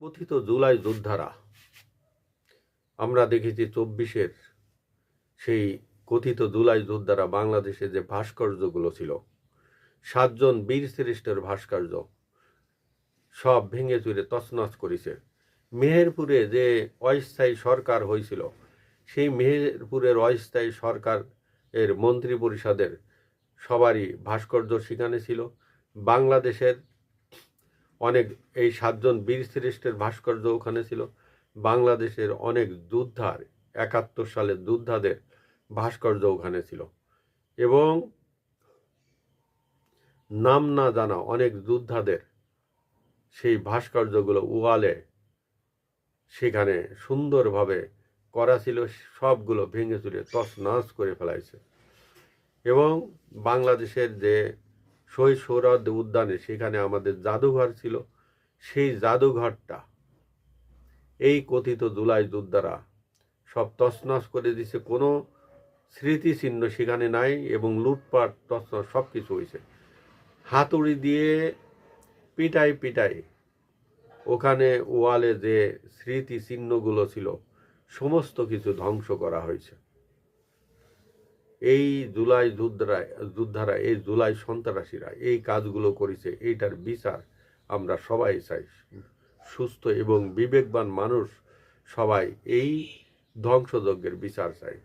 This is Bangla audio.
কথিত জুলাই যোদ্ধারা, আমরা দেখেছি 24-এর সেই কথিত জুলাই যোদ্ধারা বাংলাদেশে যে ভাস্কর্যগুলো ছিল, 7 জন বীর শ্রেষ্ঠের ভাস্কর্য সব ভেঙে চুরে তছনছ করেছে। মেহেরপুরে যে অস্থায়ী সরকার হয়েছিল, সেই মেহেরপুরের অস্থায়ী সরকার এর মন্ত্রী পরিষদের সবারই ভাস্কর্য সেখানে ছিল। বাংলাদেশের অনেক এই 7 জন বীর শ্রেষ্ঠের ভাস্কর্য ওখানে ছিল। বাংলাদেশের অনেক যোদ্ধার 71 সালের যোদ্ধাদের ভাস্কর্য ওখানে ছিল এবং নাম না জানা অনেক যোদ্ধাদের সেই ভাস্কর্যগুলো ওয়ালে সেখানে সুন্দরভাবে করা ছিল, সবগুলো ভেঙে চুরে তছনছ করে ফেলাইছে। এবং বাংলাদেশের যে শহীদ সোহরাওয়ার্দী উদ্যানে সেখানে আমাদের জাদুঘর ছিল, সেই জাদুঘরটা এই কথিত জুলাই যোদ্ধারা সব তছনছ করে দিছে। কোনো স্মৃতিচিহ্ন সেখানে নাই এবং লুটপাট তছনছ সব কিছু হয়েছে। হাতুড়ি দিয়ে পিটাই পিটাই ওখানে ওয়ালে যে স্মৃতিচিহ্নগুলো ছিল সমস্ত কিছু ধ্বংস করা হয়েছে। এই জুলাই যোদ্ধারা এই জুলাই সন্ত্রাসীরা এই কাজগুলো করেছে, এইটার বিচার আমরা সবাই চাই। সুস্থ এবং বিবেকবান মানুষ সবাই এই ধ্বংসযজ্ঞের বিচার চাই।